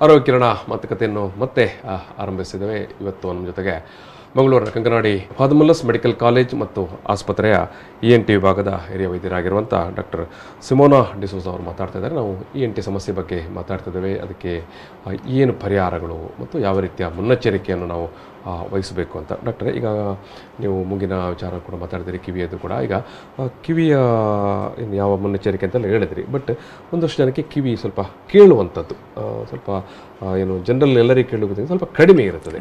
ಆರೋಗ್ಯ ಕಿರಣ ಮಾತುಕತೆಯನ್ನು ಮತ್ತೆ ಆರಂಭಿಸಿದ್ದೇವೆ. ಇವತ್ತು ನಮ್ಮ ಜೊತೆಗೆ ಮಂಗಳೂರಿನ ಕಂಕನಾಡಿ ಫಾದಮುಲ್ಲಸ್ ಮೆಡಿಕಲ್ ಕಾಲೇಜ್ ಮತ್ತು ಆಸ್ಪತ್ರೆಯ ENT ವಿಭಾಗದ ಹಿರಿಯ ವೈದ್ಯರಾಗಿರುವಂಥ ಡಾಕ್ಟರ್ ಸಿಮೋನಾ ಡಿಸೋಜಾ ಅವರು ಮಾತಾಡ್ತಾ ಇದ್ದಾರೆ. ನಾವು ENT ಸಮಸ್ಯೆ ಬಗ್ಗೆ ಮಾತಾಡ್ತಿದ್ದೇವೆ. ಅದಕ್ಕೆ ಏನು ಪರಿಹಾರಗಳು ಮತ್ತು ಯಾವ ರೀತಿಯ ಮುನ್ನೆಚ್ಚರಿಕೆಯನ್ನು ನಾವು ವಹಿಸಬೇಕು ಅಂತ. ಡಾಕ್ಟರ್, ಈಗ ನೀವು ಮುಂಗಿನ ವಿಚಾರ ಕೂಡ ಮಾತಾಡಿದಿರಿ, ಕಿವಿಯದು ಕೂಡ. ಈಗ ಕಿವಿಯ ಯಾವ ಮುನ್ನೆಚ್ಚರಿಕೆ ಅಂತೆಲ್ಲ ಹೇಳಿದ್ರಿ, ಬಟ್ ಒಂದಷ್ಟು ಜನಕ್ಕೆ ಕಿವಿ ಸ್ವಲ್ಪ ಕೇಳುವಂಥದ್ದು ಸ್ವಲ್ಪ ಜನರಲ್ ಎಲ್ಲರಿಗೂ ಕೇಳುವುದರಿಂದ ಸ್ವಲ್ಪ ಕಡಿಮೆ ಇರುತ್ತದೆ.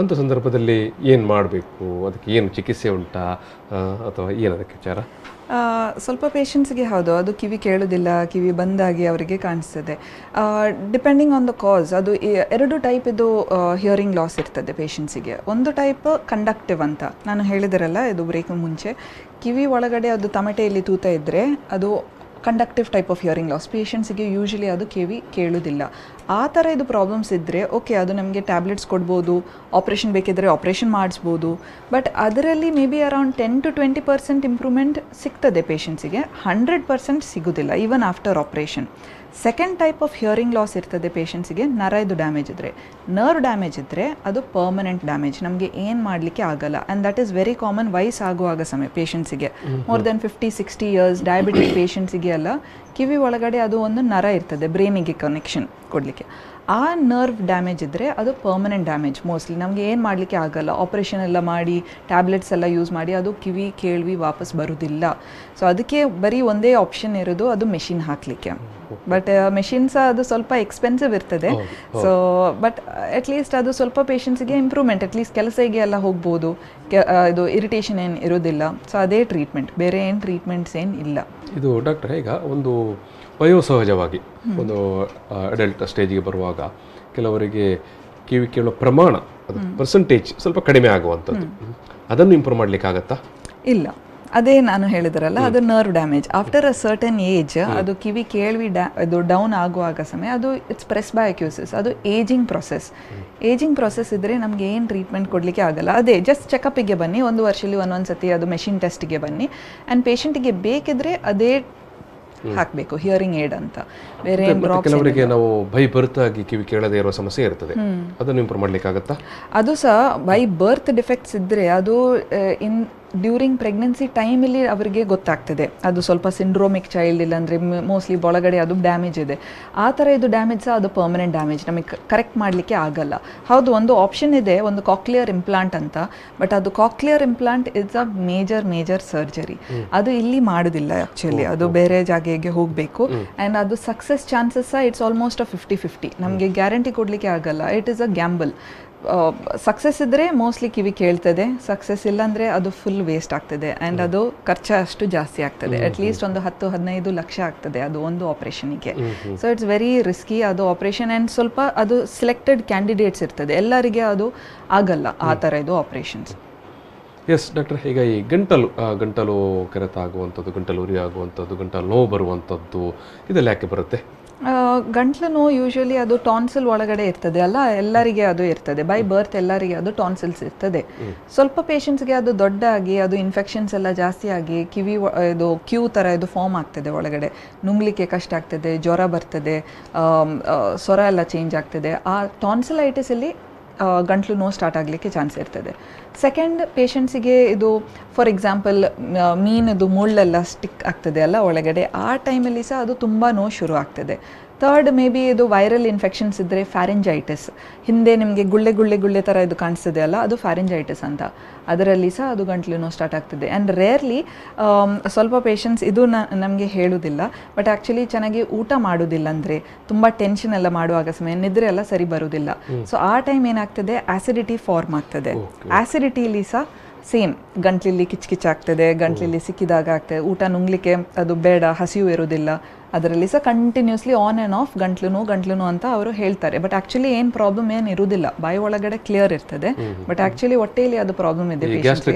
ಅಂಥ ಸಂದರ್ಭದಲ್ಲಿ ಏನು ಮಾಡಬೇಕು? ಅದಕ್ಕೆ ಏನು ಚಿಕಿತ್ಸೆ ಉಂಟಾ ಅಥವಾ ಏನು ಅದಕ್ಕೆ ವಿಚಾರ? ಸ್ವಲ್ಪ ಪೇಷಂಟ್ಸ್ಗೆ ಹೌದು, ಅದು ಕಿವಿ ಕೇಳೋದಿಲ್ಲ, ಕಿವಿ ಬಂದಾಗಿ ಅವರಿಗೆ ಕಾಣಿಸ್ತದೆ. ಡಿಪೆಂಡಿಂಗ್ ಆನ್ ದ ಕಾಸ್, ಅದು 2 ಟೈಪ್ ಇದು ಹಿಯರಿಂಗ್ ಲಾಸ್ ಇರ್ತದೆ ಪೇಷಂಟ್ಸಿಗೆ. ಒಂದು ಟೈಪ್ ಕಂಡಕ್ಟಿವ್ ಅಂತ ನಾನು ಹೇಳಿದರಲ್ಲ ಇದು ಬ್ರೇಕ್ ಮುಂಚೆ, ಕಿವಿ ಒಳಗಡೆ ಅದು ತಮಟೆಯಲ್ಲಿ ತೂತ ಇದ್ದರೆ ಅದು conductive type of hearing loss. ಪೇಷಂಟ್ಸಿಗೆ ಯೂಶಲಿ ಅದು ಕಿವಿ ಕೇಳೋದಿಲ್ಲ. ಆ ಥರ ಇದು ಪ್ರಾಬ್ಲಮ್ಸ್ ಇದ್ದರೆ ಓಕೆ, ಅದು ನಮಗೆ ಟ್ಯಾಬ್ಲೆಟ್ಸ್ ಕೊಡ್ಬೋದು, ಆಪ್ರೇಷನ್ ಬೇಕಿದ್ದರೆ ಆಪ್ರೇಷನ್ ಮಾಡಿಸ್ಬೋದು. ಬಟ್ ಅದರಲ್ಲಿ may be around 10 to 20% improvement ಸಿಗ್ತದೆ ಪೇಷಂಟ್ಸಿಗೆ, 100% ಸಿಗೋದಿಲ್ಲ even after operation. Second type of hearing loss ಇರ್ತದೆ ಪೇಷಂಟ್ಸಿಗೆ, ನರ ಇದು ಡ್ಯಾಮೇಜ್ ಇದ್ದರೆ. ನರ್ವ್ ಡ್ಯಾಮೇಜ್ ಇದ್ದರೆ ಅದು ಪರ್ಮನೆಂಟ್ ಡ್ಯಾಮೇಜ್, ನಮಗೆ ಏನು ಮಾಡಲಿಕ್ಕೆ ಆಗಲ್ಲ. And that is very common ವಯಸ್ಸಾಗುವಾಗ ಸಮಯ ಪೇಷಂಟ್ಸಿಗೆ, ಮೋರ್ ದೆನ್ 50-60 ಇಯರ್ಸ್ ಡಯಾಬಿಟಿಕ್ ಪೇಷಂಟ್ಸಿಗೆ ಎಲ್ಲ ಕಿವಿ ಒಳಗಡೆ ಅದು ಒಂದು ನರ ಇರ್ತದೆ ಬ್ರೈನಿಗೆ ಕನೆಕ್ಷನ್ ಕೊಡಲಿಕ್ಕೆ. ಆ ನರ್ವ್ ಡ್ಯಾಮೇಜ್ ಇದ್ದರೆ ಅದು ಪರ್ಮನೆಂಟ್ ಡ್ಯಾಮೇಜ್. ಮೋಸ್ಟ್ಲಿ ನಮಗೆ ಏನು ಮಾಡಲಿಕ್ಕೆ ಆಗಲ್ಲ, ಆಪ್ರೇಷನ್ ಎಲ್ಲ ಮಾಡಿ ಟ್ಯಾಬ್ಲೆಟ್ಸ್ ಎಲ್ಲ ಯೂಸ್ ಮಾಡಿ ಅದು ಕಿವಿ ಕೇಳ್ವಿ ವಾಪಸ್ ಬರೋದಿಲ್ಲ. ಸೊ ಅದಕ್ಕೆ ಬರೀ ಒಂದೇ ಆಪ್ಷನ್ ಇರೋದು ಅದು ಮೆಷಿನ್ ಹಾಕಲಿಕ್ಕೆ. ಬಟ್ ಮೆಷಿನ್ ಸಹ ಅದು ಸ್ವಲ್ಪ ಎಕ್ಸ್ಪೆನ್ಸಿವ್ ಇರ್ತದೆ. ಸೊ ಬಟ್ ಅಟ್ಲೀಸ್ಟ್ ಅದು ಸ್ವಲ್ಪ ಪೇಷಂಟ್ಸಿಗೆ ಇಂಪ್ರೂವ್ಮೆಂಟ್, ಅಟ್ಲೀಸ್ಟ್ ಕೆಲಸಕ್ಕೆ ಎಲ್ಲ ಹೋಗ್ಬೋದು, ಇದು ಇರಿಟೇಷನ್ ಏನು ಇರೋದಿಲ್ಲ. ಸೊ ಅದೇ ಟ್ರೀಟ್ಮೆಂಟ್, ಬೇರೆ ಏನು ಟ್ರೀಟ್ಮೆಂಟ್ಸ್ ಏನು ಇಲ್ಲ. ಇದು ಡಾಕ್ಟರ್, ಈಗ ಒಂದು ವಯೋಸಹಜವಾಗಿ ಒಂದು ಅಡಲ್ಟ್ ಸ್ಟೇಜಿಗೆ ಬರುವಾಗ ಕೆಲವರಿಗೆ ಕಿವಿ ಕೇಳೋ ಪ್ರಮಾಣ, ಅದು ಪರ್ಸೆಂಟೇಜ್ ಸ್ವಲ್ಪ ಕಡಿಮೆ ಆಗುವಂಥದ್ದು, ಅದನ್ನು ಇಂಪ್ರೂವ್ ಮಾಡಲಿಕ್ಕೆ ಆಗತ್ತಾ? ಇಲ್ಲ, ಅದೇ ನಾನು ಹೇಳಿದ್ರಲ್ಲ, ಅದು nerve damage. After a certain age ಅದು ಕಿವಿ ಕೇಳ್ವಿ ಅದು ಡೌನ್ ಆಗುವಾಗ ಸಮಯ ಅದು ಇಟ್ಸ್ ಪ್ರೆಸ್ಬಯಾಕ್ಯೂಸಿಸ್, ಅದು ಏಜಿಂಗ್ ಪ್ರೊಸೆಸ್ ಇದ್ದರೆ ನಮಗೆ ಏನು ಟ್ರೀಟ್ಮೆಂಟ್ ಕೊಡಲಿಕ್ಕೆ ಆಗಲ್ಲ. ಅದೇ ಜಸ್ಟ್ ಚೆಕಪ್ಪಿಗೆ ಬನ್ನಿ, 1 ವರ್ಷದಲ್ಲಿ ಒಂದೊಂದು ಸತಿ ಅದು ಮೆಷಿನ್ ಟೆಸ್ಟಿಗೆ ಬನ್ನಿ. ಆ್ಯಂಡ್ ಪೇಷಂಟಿಗೆ ಬೇಕಿದ್ರೆ ಅದೇ ಹಾಕಬೇಕು ಹಿಯರಿಂಗ್ ಏಡ್ ಅಂತ. ಬೇರೆ ಕೆಲವರಿಗೆ ನಾವು ಬೈ ಬರ್ತ್ ಆಗಿ ಕಿವಿ ಕೇಳದೇ ಇರೋ ಸಮಸ್ಯೆ ಇರ್ತದೆ, ಅದನ್ನು ಇಂಪ್ರೂವ್ ಮಾಡ್ಲಿಕ್ಕೆ ಆಗುತ್ತಾ? ಅದು ಸಹ ಬೈ ಬರ್ತ್ ಡಿಫೆಕ್ಟ್ಸ್ ಇದ್ದರೆ ಅದು ಡ್ಯೂರಿಂಗ್ ಪ್ರೆಗ್ನೆನ್ಸಿ ಟೈಮಲ್ಲಿ ಅವರಿಗೆ ಗೊತ್ತಾಗ್ತದೆ. ಅದು ಸ್ವಲ್ಪ ಸಿಂಡ್ರೋಮಿಕ್ ಚೈಲ್ಡ್, ಇಲ್ಲಾಂದರೆ ಮೋಸ್ಟ್ಲಿ ಒಳಗಡೆ ಅದು ಡ್ಯಾಮೇಜ್ ಇದೆ. ಆ ಥರ ಇದು ಡ್ಯಾಮೇಜ್ ಸಹ ಅದು ಪರ್ಮನೆಂಟ್ ಡ್ಯಾಮೇಜ್, ನಮಗೆ ಕರೆಕ್ಟ್ ಮಾಡಲಿಕ್ಕೆ ಆಗಲ್ಲ. ಹೌದು, ಒಂದು ಆಪ್ಷನ್ ಇದೆ, ಒಂದು ಕಾಕ್ಲಿಯರ್ ಇಂಪ್ಲಾಂಟ್ ಅಂತ. ಬಟ್ ಅದು cochlear implant is a major surgery. ಅದು ಇಲ್ಲಿ ಮಾಡೋದಿಲ್ಲ ಆ್ಯಕ್ಚುಲಿ, ಅದು ಬೇರೆ ಜಾಗೆಗೆ ಹೋಗಬೇಕು. ಆ್ಯಂಡ್ ಅದು ಸಕ್ಸಸ್ ಚಾನ್ಸಸ್ ಸಹ ಇಟ್ಸ್ ಆಲ್ಮೋಸ್ಟ್ 50-50. ನಮಗೆ ಗ್ಯಾರಂಟಿ ಕೊಡಲಿಕ್ಕೆ ಆಗಲ್ಲ, it is a gamble. Success ಇದ್ದರೆ ಮೋಸ್ಟ್ಲಿ ಕಿವಿ ಕೇಳ್ತದೆ, ಸಕ್ಸಸ್ ಇಲ್ಲಾಂದರೆ ಅದು ಫುಲ್ ವೇಸ್ಟ್ ಆಗ್ತದೆ. ಆ್ಯಂಡ್ ಅದು ಖರ್ಚು ಅಷ್ಟು ಜಾಸ್ತಿ ಆಗ್ತದೆ, ಅಟ್ಲೀಸ್ಟ್ ಒಂದು 10-15 ಲಕ್ಷ ಆಗ್ತದೆ ಅದು ಒಂದು ಆಪ್ರೇಷನಿಗೆ. ಸೊ ಇಟ್ಸ್ ವೆರಿ ರಿಸ್ಕಿ ಅದು ಆಪ್ರೇಷನ್. ಆ್ಯಂಡ್ ಸ್ವಲ್ಪ ಅದು ಸಿಲೆಕ್ಟೆಡ್ ಕ್ಯಾಂಡಿಡೇಟ್ಸ್ ಇರ್ತದೆ, ಎಲ್ಲರಿಗೆ ಅದು ಆಗಲ್ಲ ಆ ಥರ ಇದು ಆಪ್ರೇಷನ್ಸ್. ಎಸ್ ಡಾಕ್ಟರ್, ಈಗ ಈ ಗಂಟಲು ಕೆರೆತ ಆಗುವಂಥದ್ದು, ಗಂಟಲು ಉರಿ ಆಗುವಂಥದ್ದು, ಗಂಟಲು ನೋವು ಬರುವಂಥದ್ದು, ಇದೆಲ್ಲ ಯಾಕೆ ಬರುತ್ತೆ? ಗಂಟ್ಲು ನೋವು ಯೂಶಲಿ ಅದು ಟಾನ್ಸಿಲ್ ಒಳಗಡೆ ಇರ್ತದೆ ಅಲ್ಲ, ಎಲ್ಲರಿಗೆ ಅದು ಇರ್ತದೆ. ಬೈ ಬರ್ತ್ ಎಲ್ಲರಿಗೆ ಅದು ಟಾನ್ಸಿಲ್ಸ್ ಇರ್ತದೆ. ಸ್ವಲ್ಪ ಪೇಷಂಟ್ಸ್ಗೆ ಅದು ದೊಡ್ಡಾಗಿ ಅದು ಇನ್ಫೆಕ್ಷನ್ಸ್ ಎಲ್ಲ ಜಾಸ್ತಿ ಆಗಿ ಕಿವಿ ಇದು ಕ್ಯೂ ಥರ ಇದು ಫಾರ್ಮ್ ಆಗ್ತದೆ ಒಳಗಡೆ, ನುಂಗ್ಲಿಕ್ಕೆ ಕಷ್ಟ ಆಗ್ತದೆ, ಜ್ವರ ಬರ್ತದೆ, ಸ್ವರ ಎಲ್ಲ ಚೇಂಜ್ ಆಗ್ತದೆ. ಆ ಟಾನ್ಸಿಲೈಟಿಸಲ್ಲಿ ಗಂಟ್ಲು ನೋವು ಸ್ಟಾರ್ಟ್ ಆಗಲಿಕ್ಕೆ ಚಾನ್ಸ್ ಇರ್ತದೆ. ಸೆಕೆಂಡ್, ಪೇಷಂಟ್ಸಿಗೆ ಇದು ಫಾರ್ ಎಕ್ಸಾಂಪಲ್ ಮೀನದು ಮುಳ್ಳೆಲ್ಲ ಸ್ಟಿಕ್ ಆಗ್ತದೆ ಅಲ್ಲ ಒಳಗಡೆ, ಆ ಟೈಮಲ್ಲಿ ಸಹ ಅದು ತುಂಬ ನೋವು ಶುರು ಆಗ್ತದೆ. ಥರ್ಡ್ ಮೇ ಬಿ ಇದು ವೈರಲ್ ಇನ್ಫೆಕ್ಷನ್ಸ್ ಇದ್ದರೆ ಫ್ಯಾರಿಂಜೈಟಿಸ್, ಹಿಂದೆ ನಿಮಗೆ ಗುಳ್ಳೆ ಥರ ಇದು ಕಾಣಿಸ್ತಿದೆ ಅಲ್ಲ, ಅದು ಫ್ಯಾರಿಂಜೈಟಿಸ್ ಅಂತ. ಅದರಲ್ಲಿ ಸಹ ಅದು ಗಂಟ್ಲು ನೋವು ಸ್ಟಾರ್ಟ್ ಆಗ್ತದೆ. ಆ್ಯಂಡ್ ರೇರ್ಲಿ ಸ್ವಲ್ಪ ಪೇಷಂಟ್ಸ್ ಇದು ನಮಗೆ ಹೇಳೋದಿಲ್ಲ, ಬಟ್ ಆ್ಯಕ್ಚುಲಿ ಚೆನ್ನಾಗಿ ಊಟ ಮಾಡೋದಿಲ್ಲ ಅಂದರೆ, ತುಂಬ ಟೆನ್ಷನ್ ಎಲ್ಲ ಮಾಡುವಾಗ ಸಮಯ ನಿದ್ರೆ ಎಲ್ಲ ಸರಿ ಬರೋದಿಲ್ಲ. ಸೊ ಆ ಟೈಮ್ ಏನಾಗ್ತದೆ, ಆ್ಯಸಿಡಿಟಿ ಫಾರ್ಮ್ ಆಗ್ತದೆ. ಆ್ಯಸಿಡಿಟಿಲಿ ಸಹ ಸೇಮ್ ಗಂಟ್ಲಲ್ಲಿ ಕಿಚ್ಕಿಚ್ಚಾಗ್ತದೆ, ಗಂಟ್ಲಲ್ಲಿ ಸಿಕ್ಕಿದಾಗ ಆಗ್ತದೆ, ಊಟ ನುಂಗ್ಲಿಕ್ಕೆ ಅದು ಬೇಡ, ಹಸಿವು ಇರೋದಿಲ್ಲ. ಅದರಲ್ಲಿ ಸಹ ಕಂಟಿನ್ಯೂಸ್ಲಿ ಆನ್ ಆ್ಯಂಡ್ ಆಫ್ ಗಂಟ್ಲು ನೋವು ಅಂತ ಅವರು ಹೇಳ್ತಾರೆ. ಬಟ್ ಆ್ಯಕ್ಚುಲಿ ಏನು ಪ್ರಾಬ್ಲಮ್ ಏನು ಇರೋದಿಲ್ಲ, ಬಾಯಿ ಒಳಗಡೆ ಕ್ಲಿಯರ್ ಇರ್ತದೆ. ಬಟ್ ಆ್ಯಕ್ಚುಲಿ ಹೊಟ್ಟೆಯಲ್ಲಿ ಅದು ಪ್ರಾಬ್ಲಮ್ ಇದೆ,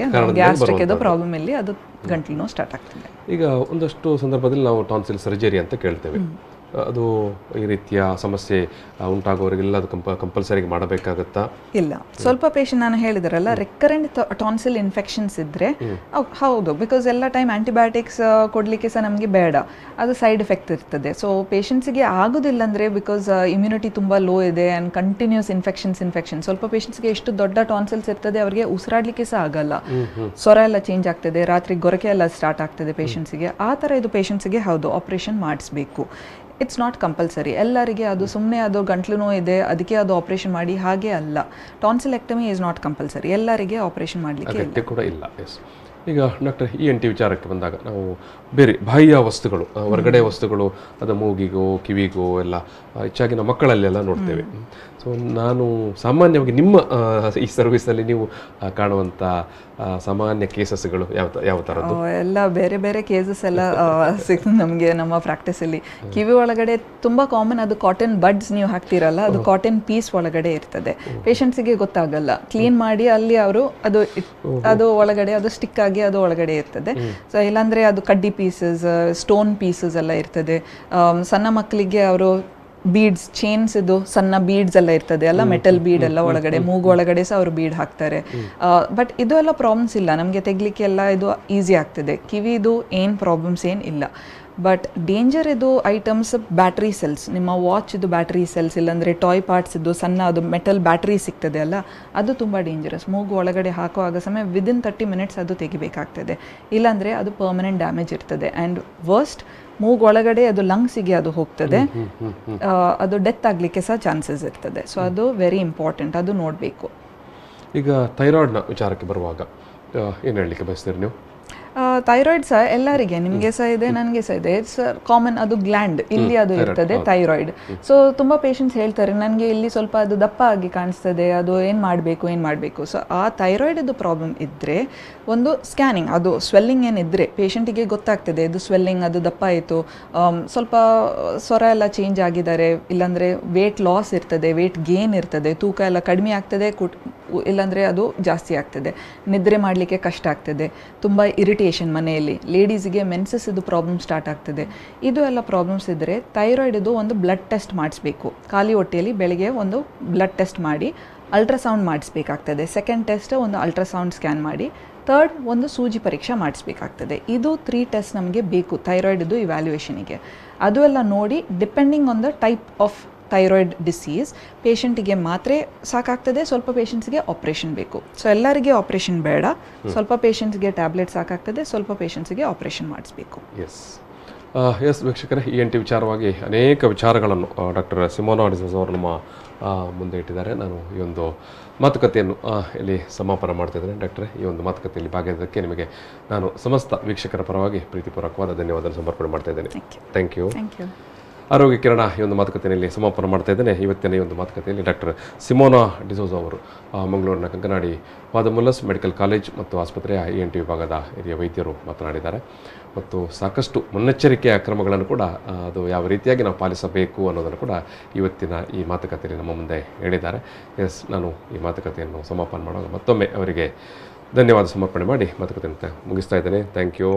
ಗ್ಯಾಸ್ಟ್ರಿಕ್ ಇದು ಪ್ರಾಬ್ಲಮ್ ಇಲ್ಲಿ ಅದು ಗಂಟ್ಲು ನೋವು ಸ್ಟಾರ್ಟ್ ಆಗ್ತದೆ. ಈಗ ಒಂದಷ್ಟು ಸಂದರ್ಭದಲ್ಲಿ ನಾವು ಟಾನ್ಸಿಲ್ ಸರ್ಜರಿ ಅಂತ ಕೇಳ್ತೇವೆ. ಅದು ಈ ರೀತಿಯ ಸಮಸ್ಯೆ ಉಂಟಾಗೋರಿಗೆಲ್ಲ ಅದು ಕಂಪಲ್ಸರಿಗೆ ಮಾಡಬೇಕಾಗತ್ತಾ? ಇಲ್ಲ, ಸ್ವಲ್ಪ ಪೇಷಂಟ್ ನಾನು ಹೇಳಿದಾರಲ್ಲ ರೆಕರೆಂಟ್ ಟಾನ್ಸಿಲ್ ಇನ್ಫೆಕ್ಷನ್ಸ್ ಇದ್ದರೆ ಹೌದು, ಬಿಕಾಸ್ ಎಲ್ಲ ಟೈಮ್ ಆ್ಯಂಟಿಬಯೋಟಿಕ್ಸ್ ಕೊಡಲಿಕ್ಕೆ ಸಹ ನಮಗೆ ಬೇಡ, ಅದು ಸೈಡ್ ಎಫೆಕ್ಟ್ ಇರ್ತದೆ. ಸೊ ಪೇಷಂಟ್ಸಿಗೆ ಆಗೋದಿಲ್ಲ ಅಂದರೆ ಬಿಕಾಸ್ ಇಮ್ಯುನಿಟಿ ತುಂಬ ಲೋ ಇದೆ ಆ್ಯಂಡ್ ಕಂಟಿನ್ಯೂಸ್ ಇನ್ಫೆಕ್ಷನ್. ಸ್ವಲ್ಪ ಪೇಷಂಟ್ಸ್ಗೆ ಎಷ್ಟು ದೊಡ್ಡ ಟಾನ್ಸಿಲ್ಸ್ ಇರ್ತದೆ ಅವರಿಗೆ ಉಸಿರಾಡಲಿಕ್ಕೆ ಸಹ ಆಗಲ್ಲ, ಸ್ವರ ಎಲ್ಲ ಚೇಂಜ್ ಆಗ್ತದೆ, ರಾತ್ರಿ ಗೊರಕೆ ಎಲ್ಲ ಸ್ಟಾರ್ಟ್ ಆಗ್ತದೆ ಪೇಷಂಟ್ಸಿಗೆ. ಆ ಥರ ಇದು ಪೇಷಂಟ್ಸಿಗೆ ಹೌದು ಆಪ್ರೇಷನ್ ಮಾಡಿಸ್ಬೇಕು. ಇಟ್ಸ್ ನಾಟ್ ಕಂಪಲ್ಸರಿ ಎಲ್ಲರಿಗೆ. ಅದು ಸುಮ್ಮನೆ ಅದು ಗಂಟ್ಲು ನೋವು ಇದೆ ಅದಕ್ಕೆ ಅದು ಆಪ್ರೇಷನ್ ಮಾಡಿ ಹಾಗೆ ಅಲ್ಲ. ಟಾನ್ಸಿಲೆಕ್ಟಮಿ ಈಸ್ ನಾಟ್ ಕಂಪಲ್ಸರಿ, ಎಲ್ಲರಿಗೆ ಆಪ್ರೇಷನ್ ಮಾಡಲಿಕ್ಕೆ ಕೂಡ ಇಲ್ಲ. ಎಸ್. ಈಗ ಡಾಕ್ಟರ್ ENT ವಿಚಾರಕ್ಕೆ ಬಂದಾಗ ನಾವು ಬೇರೆ ಬಾಹ್ಯ ವಸ್ತುಗಳು, ಹೊರಗಡೆ ವಸ್ತುಗಳು, ಅದು ಮೂಗಿಗೋ ಕಿವಿಗೋ ಎಲ್ಲ ಹೆಚ್ಚಾಗಿ ನಮ್ಮ ಮಕ್ಕಳಲ್ಲೆಲ್ಲ ನೋಡ್ತೇವೆ. ಸೊ ನಾನು ಸಾಮಾನ್ಯವಾಗಿ ನಿಮ್ಮ ಈ ಸರ್ವಿಸಲ್ಲಿ ನೀವು ಕಾಣುವಂಥ ಸಾಮಾನ್ಯ ಕೇಸಸ್ಗಳು ಯಾವ ಥರದ್ದು? ಎಲ್ಲ ಬೇರೆ ಬೇರೆ ಕೇಸಸ್ ಎಲ್ಲ ಸಿಗ್ತದೆ ನಮಗೆ ನಮ್ಮ ಪ್ರಾಕ್ಟೀಸಲ್ಲಿ. ಕಿವಿ ಒಳಗಡೆ ತುಂಬ ಕಾಮನ್ ಅದು ಕಾಟನ್ ಬಡ್ಸ್ ನೀವು ಹಾಕ್ತಿರಲ್ಲ, ಅದು ಕಾಟನ್ ಪೀಸ್ ಒಳಗಡೆ ಇರ್ತದೆ. ಪೇಷಂಟ್ಸಿಗೆ ಗೊತ್ತಾಗಲ್ಲ, ಕ್ಲೀನ್ ಮಾಡಿ ಅಲ್ಲಿ ಅವರು ಅದು ಒಳಗಡೆ ಅದು ಸ್ಟಿಕ್ ಆಗಿ ಅದು ಒಳಗಡೆ ಇರ್ತದೆ. ಸೊ ಇಲ್ಲಾಂದರೆ ಅದು ಕಡ್ಡಿ ಪೀಸಸ್, ಸ್ಟೋನ್ ಪೀಸಸ್ ಎಲ್ಲ ಇರ್ತದೆ. ಸಣ್ಣ ಮಕ್ಕಳಿಗೆ ಅವರು ಬೀಡ್ಸ್, ಚೇನ್ಸ್, ಇದು ಸಣ್ಣ ಬೀಡ್ಸ್ ಎಲ್ಲ ಇರ್ತದೆ ಅಲ್ಲ, ಮೆಟಲ್ ಬೀಡ್ ಎಲ್ಲ ಒಳಗಡೆ, ಮೂಗು ಒಳಗಡೆ ಸಹ ಅವರು ಬೀಡ್ ಹಾಕ್ತಾರೆ. ಬಟ್ ಇದು ಎಲ್ಲ ಪ್ರಾಬ್ಲಮ್ಸ್ ಇಲ್ಲ, ನಮಗೆ ತೆಗಿಲಿಕ್ಕೆ ಎಲ್ಲ ಇದು ಈಸಿ ಆಗ್ತದೆ. ಕಿವಿದು ಏನು ಪ್ರಾಬ್ಲಮ್ಸ್ ಏನು ಇಲ್ಲ. ಬಟ್ ಡೇಂಜರ್ ಇದು ಐಟಮ್ಸ್ ಬ್ಯಾಟ್ರಿ ಸೆಲ್ಸ್, ನಿಮ್ಮ ವಾಚ್ ಇದು ಬ್ಯಾಟ್ರಿ ಸೆಲ್ಸ್, ಇಲ್ಲಾಂದರೆ ಟಾಯ್ ಪಾರ್ಟ್ಸ್ ಇದು ಸಣ್ಣ ಅದು ಮೆಟಲ್ ಬ್ಯಾಟ್ರಿ ಸಿಗ್ತದೆ ಅಲ್ಲ, ಅದು ತುಂಬ ಡೇಂಜರಸ್. ಮೂಗು ಒಳಗಡೆ ಹಾಕುವಾಗ ಸಮಯ ವಿದಿನ್ 30 ಮಿನಿಟ್ಸ್ ಅದು ತೆಗಿಬೇಕಾಗ್ತದೆ, ಇಲ್ಲಾಂದರೆ ಅದು ಪರ್ಮನೆಂಟ್ ಡ್ಯಾಮೇಜ್ ಇರ್ತದೆ. ಆ್ಯಂಡ್ ವರ್ಸ್ಟ್ ಮೂಗು ಒಳಗಡೆ ಅದು ಲಂಗ್ಸಿಗೆ ಅದು ಹೋಗ್ತದೆ, ಅದು ಡೆತ್ ಆಗಲಿಕ್ಕೆ ಸಹ ಚಾನ್ಸಸ್ ಇರ್ತದೆ. ಸೊ ಅದು ವೆರಿ ಇಂಪಾರ್ಟೆಂಟ್, ಅದು ನೋಡಬೇಕು. ಈಗ ಥೈರಾಯ್ಡ್ನ ವಿಚಾರಕ್ಕೆ ಬರುವಾಗ ಏನು ಹೇಳಲಿಕ್ಕೆ ಬಯಸ್ತೀರಿ ನೀವು? ಥೈರಾಯ್ಡ್ ಸಹ ಎಲ್ಲರಿಗೆ, ನಿಮಗೆ ಸಹ ಇದೆ ನನಗೆ ಸಹ ಇದೆ. ಇಟ್ಸ್ ಕಾಮನ್, ಅದು ಗ್ಲ್ಯಾಂಡ್ ಇಲ್ಲಿ ಅದು ಇರ್ತದೆ ಥೈರಾಯ್ಡ್. ಸೊ ತುಂಬ ಪೇಷಂಟ್ಸ್ ಹೇಳ್ತಾರೆ ನನಗೆ ಇಲ್ಲಿ ಸ್ವಲ್ಪ ಅದು ದಪ್ಪ ಆಗಿ ಕಾಣಿಸ್ತದೆ, ಅದು ಏನು ಮಾಡಬೇಕು. ಸೊ ಆ ಥೈರಾಯ್ಡದು ಪ್ರಾಬ್ಲಮ್ ಇದ್ದರೆ ಒಂದು ಸ್ಕ್ಯಾನಿಂಗ್, ಅದು ಸ್ವೆಲ್ಲಿಂಗ್ ಏನಿದ್ರೆ ಪೇಷಂಟಿಗೆ ಗೊತ್ತಾಗ್ತದೆ, ಇದು ಸ್ವೆಲ್ಲಿಂಗ್, ಅದು ದಪ್ಪ ಆಯಿತು, ಸ್ವಲ್ಪ ಸ್ವರ ಎಲ್ಲ ಚೇಂಜ್ ಆಗಿದ್ದಾರೆ, ಇಲ್ಲಾಂದರೆ ವೇಟ್ ಲಾಸ್ ಇರ್ತದೆ, ವೇಟ್ ಗೇನ್ ಇರ್ತದೆ, ತೂಕ ಎಲ್ಲ ಕಡಿಮೆ ಆಗ್ತದೆ, ಇಲ್ಲಾಂದರೆ ಅದು ಜಾಸ್ತಿ ಆಗ್ತದೆ, ನಿದ್ರೆ ಮಾಡಲಿಕ್ಕೆ ಕಷ್ಟ ಆಗ್ತದೆ, ತುಂಬ ಇರಿಟೇಷನ್ ಮನೆಯಲ್ಲಿ, ಲೇಡೀಸಿಗೆ ಮೆನ್ಸಸ್ ಇದು ಪ್ರಾಬ್ಲಮ್ ಸ್ಟಾರ್ಟ್ ಆಗ್ತದೆ. ಇದು ಎಲ್ಲ ಪ್ರಾಬ್ಲಮ್ಸ್ ಇದ್ದರೆ ಥೈರಾಯ್ಡ್ ಇದು ಒಂದು ಬ್ಲಡ್ ಟೆಸ್ಟ್ ಮಾಡಿಸ್ಬೇಕು. ಖಾಲಿ ಹೊಟ್ಟೆಯಲ್ಲಿ ಬೆಳಗ್ಗೆ ಒಂದು ಬ್ಲಡ್ ಟೆಸ್ಟ್ ಮಾಡಿ ಅಲ್ಟ್ರಾಸೌಂಡ್ ಮಾಡಿಸ್ಬೇಕಾಗ್ತದೆ. ಸೆಕೆಂಡ್ ಟೆಸ್ಟ್ ಒಂದು ಅಲ್ಟ್ರಾಸೌಂಡ್ ಸ್ಕ್ಯಾನ್ ಮಾಡಿ, ಥರ್ಡ್ ಒಂದು ಸೂಜಿ ಪರೀಕ್ಷೆ ಮಾಡಿಸ್ಬೇಕಾಗ್ತದೆ. ಇದು 3 ಟೆಸ್ಟ್ ನಮಗೆ ಬೇಕು ಥೈರಾಯ್ಡ್ದು ಇವ್ಯಾಲ್ಯೂಯೇಷನಿಗೆ. ಅದು ಎಲ್ಲ ನೋಡಿ depending on the type of thyroid disease ಪೇಷಂಟಿಗೆ ಮಾತ್ರೆ ಸಾಕಾಗ್ತದೆ, ಸ್ವಲ್ಪ ಪೇಷಂಟ್ಸ್ಗೆ ಆಪ್ರೇಷನ್ ಬೇಕು. ಸೊ ಎಲ್ಲರಿಗೆ ಆಪ್ರೇಷನ್ ಬೇಡ, ಸ್ವಲ್ಪ ಪೇಷಂಟ್ಸ್ಗೆ ಟ್ಯಾಬ್ಲೆಟ್ ಸಾಕಾಗ್ತದೆ, ಸ್ವಲ್ಪ ಪೇಷಂಟ್ಸ್ಗೆ ಆಪ್ರೇಷನ್ ಮಾಡಿಸ್ಬೇಕು. ಎಸ್ ವೀಕ್ಷಕರೇ, ENT ವಿಚಾರವಾಗಿ ಅನೇಕ ವಿಚಾರಗಳನ್ನು ಡಾಕ್ಟರ್ ಸಿಮೋನಾ ಡಿಸೋಜಾ ಅವರು ನಮ್ಮ ಮುಂದೆ ಇಟ್ಟಿದ್ದಾರೆ. ನಾನು ಈ ಒಂದು ಮಾತುಕತೆಯನ್ನು ಇಲ್ಲಿ ಸಮಾಪನ ಮಾಡ್ತಾಯಿದ್ದೇನೆ. ಡಾಕ್ಟ್ರೆ, ಈ ಒಂದು ಮಾತುಕತೆಯಲ್ಲಿ ಭಾಗಿಯಾದಕ್ಕೆ ನಿಮಗೆ ನಾನು ಸಮಸ್ತ ವೀಕ್ಷಕರ ಪರವಾಗಿ ಪ್ರೀತಿಪೂರ್ವಕವಾದ ಧನ್ಯವಾದ ಸಮರ್ಪಣೆ ಮಾಡ್ತಾ ಇದ್ದೇನೆ. Thank you. ಆರೋಗ್ಯ ಕಿರಣ ಈ ಒಂದು ಮಾತುಕತೆಯಲ್ಲಿ ಸಮಾಪನ ಮಾಡ್ತಾ ಇದ್ದೇನೆ. ಇವತ್ತಿನ ಈ ಒಂದು ಮಾತುಕತೆಯಲ್ಲಿ ಡಾಕ್ಟರ್ ಸಿಮೋನಾ ಡಿಸೋಜಾ ಅವರು ಮಂಗಳೂರಿನ Kankanadi father Muller's medical college ಮತ್ತು ಆಸ್ಪತ್ರೆಯ ENT ವಿಭಾಗದ ಹಿರಿಯ ವೈದ್ಯರು ಮಾತನಾಡಿದ್ದಾರೆ. ಮತ್ತು ಸಾಕಷ್ಟು ಮುನ್ನೆಚ್ಚರಿಕೆಯ ಕ್ರಮಗಳನ್ನು ಕೂಡ ಅದು ಯಾವ ರೀತಿಯಾಗಿ ನಾವು ಪಾಲಿಸಬೇಕು ಅನ್ನೋದನ್ನು ಕೂಡ ಇವತ್ತಿನ ಈ ಮಾತುಕತೆಯಲ್ಲಿ ನಮ್ಮ ಮುಂದೆ ಹೇಳಿದ್ದಾರೆ. ಎಸ್, ನಾನು ಈ ಮಾತುಕತೆಯನ್ನು ಸಮಾಪನ ಮಾಡುವಾಗ ಮತ್ತೊಮ್ಮೆ ಅವರಿಗೆ ಧನ್ಯವಾದ ಸಮರ್ಪಣೆ ಮಾಡಿ ಮಾತುಕತೆಯನ್ನು ಮುಗಿಸ್ತಾ ಇದ್ದೇನೆ. Thank you.